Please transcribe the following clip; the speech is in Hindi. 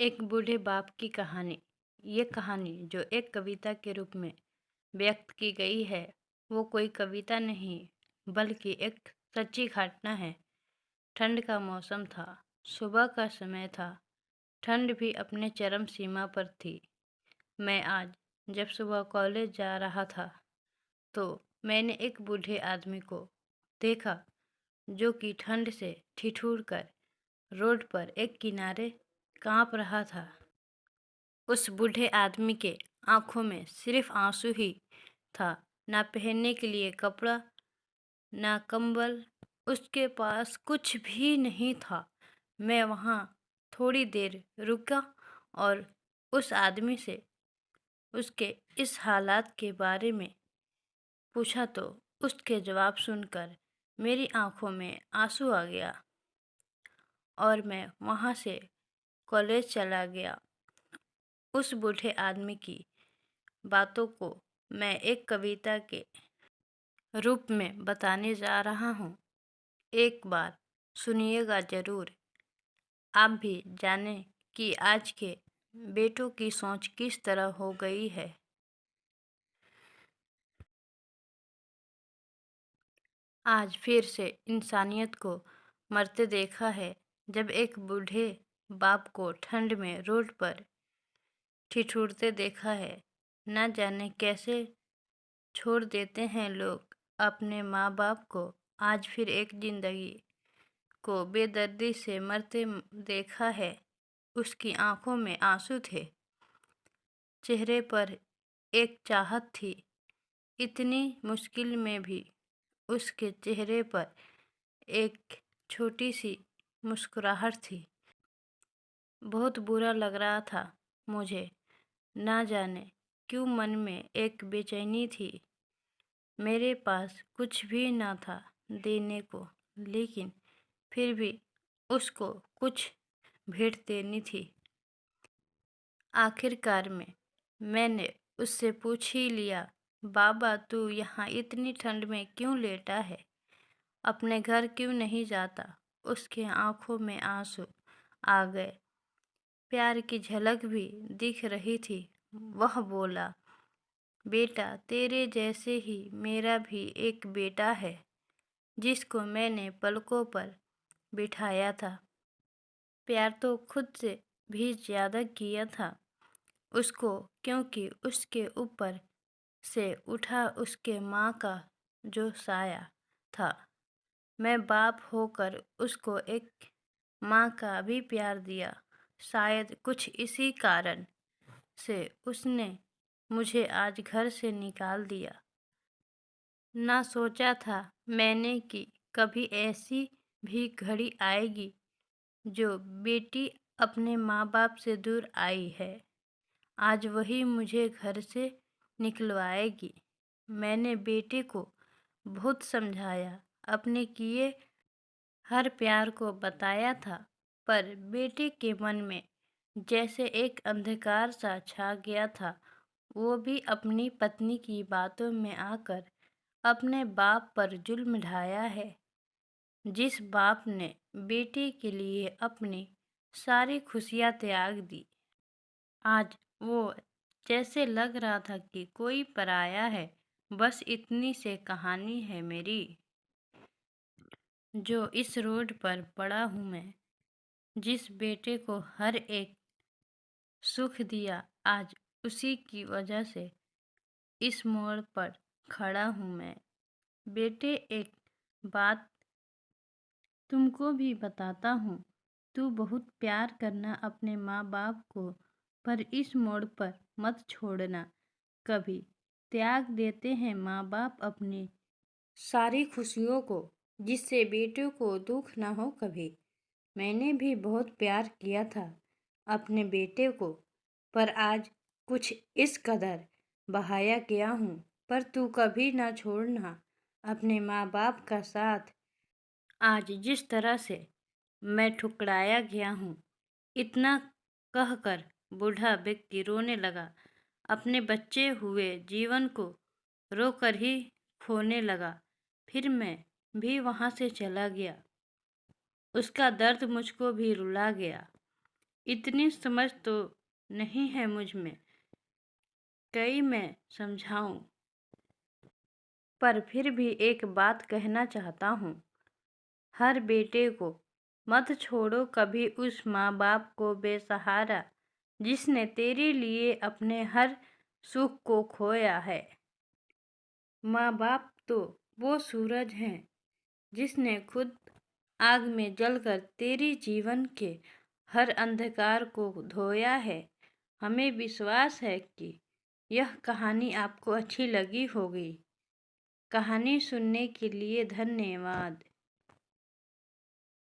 एक बूढ़े बाप की कहानी। ये कहानी जो एक कविता के रूप में व्यक्त की गई है, वो कोई कविता नहीं बल्कि एक सच्ची घटना है। ठंड का मौसम था। सुबह का समय था। ठंड भी अपने चरम सीमा पर थी। मैं आज जब सुबह कॉलेज जा रहा था तो मैंने एक बूढ़े आदमी को देखा जो कि ठंड से ठिठुर कर रोड पर एक किनारे कांप रहा था। उस बूढ़े आदमी के आंखों में सिर्फ आंसू ही था। ना पहनने के लिए कपड़ा, ना कंबल। उसके पास कुछ भी नहीं था। मैं वहाँ थोड़ी देर रुका और उस आदमी से उसके इस हालात के बारे में पूछा तो उसके जवाब सुनकर मेरी आंखों में आंसू आ गया और मैं वहाँ से कॉलेज चला गया। उस बूढ़े आदमी की बातों को मैं एक कविता के रूप में बताने जा रहा हूँ। एक बार सुनिएगा जरूर। आप भी जाने कि आज के बेटों की सोच किस तरह हो गई है। आज फिर से इंसानियत को मरते देखा है जब एक बूढ़े बाप को ठंड में रोड पर ठिठुरते देखा है। न जाने कैसे छोड़ देते हैं लोग अपने माँ बाप को। आज फिर एक जिंदगी को बेदर्दी से मरते देखा है। उसकी आंखों में आंसू थे, चेहरे पर एक चाहत थी। इतनी मुश्किल में भी उसके चेहरे पर एक छोटी सी मुस्कुराहट थी। बहुत बुरा लग रहा था मुझे। ना जाने क्यों मन में एक बेचैनी थी। मेरे पास कुछ भी ना था देने को, लेकिन फिर भी उसको कुछ भेंट देनी थी। आखिरकार में मैंने उससे पूछ ही लिया, बाबा तू यहाँ इतनी ठंड में क्यों लेटा है? अपने घर क्यों नहीं जाता? उसके आंखों में आंसू आ गए। प्यार की झलक भी दिख रही थी। वह बोला, बेटा तेरे जैसे ही मेरा भी एक बेटा है जिसको मैंने पलकों पर बिठाया था। प्यार तो खुद से भी ज्यादा किया था उसको, क्योंकि उसके ऊपर से उठा उसके माँ का जो साया था। मैं बाप होकर उसको एक माँ का भी प्यार दिया। शायद कुछ इसी कारण से उसने मुझे आज घर से निकाल दिया। ना सोचा था मैंने कि कभी ऐसी भी घड़ी आएगी जो बेटी अपने माँ बाप से दूर आई है। आज वही मुझे घर से निकलवाएगी। मैंने बेटे को बहुत समझाया, अपने किए हर प्यार को बताया था, पर बेटे के मन में जैसे एक अंधकार सा छा गया था। वो भी अपनी पत्नी की बातों में आकर अपने बाप पर जुल्म ढाया है। जिस बाप ने बेटे के लिए अपनी सारी खुशियां त्याग दी, आज वो जैसे लग रहा था कि कोई पराया है। बस इतनी से कहानी है मेरी। जो इस रोड पर पड़ा हूँ मैं, जिस बेटे को हर एक सुख दिया, आज उसी की वजह से इस मोड़ पर खड़ा हूँ मैं। बेटे एक बात तुमको भी बताता हूँ। तू बहुत प्यार करना अपने माँ बाप को, पर इस मोड़ पर मत छोड़ना कभी। त्याग देते हैं माँ बाप अपनी सारी खुशियों को, जिससे बेटों को दुख ना हो कभी। मैंने भी बहुत प्यार किया था अपने बेटे को, पर आज कुछ इस कदर बहाया गया हूँ। पर तू कभी ना छोड़ना अपने माँ बाप का साथ। आज जिस तरह से मैं ठुकराया गया हूँ, इतना कहकर बूढ़ा व्यक्ति रोने लगा। अपने बचे हुए जीवन को रोकर ही खोने लगा। फिर मैं भी वहाँ से चला गया। उसका दर्द मुझको भी रुला गया। इतनी समझ तो नहीं है मुझ में, कई मैं समझाऊं, पर फिर भी एक बात कहना चाहता हूँ। हर बेटे को मत छोड़ो कभी उस माँ बाप को बेसहारा, जिसने तेरे लिए अपने हर सुख को खोया है। माँ बाप तो वो सूरज हैं जिसने खुद आग में जलकर तेरी जीवन के हर अंधकार को धोया है। हमें विश्वास है कि यह कहानी आपको अच्छी लगी होगी। कहानी सुनने के लिए धन्यवाद।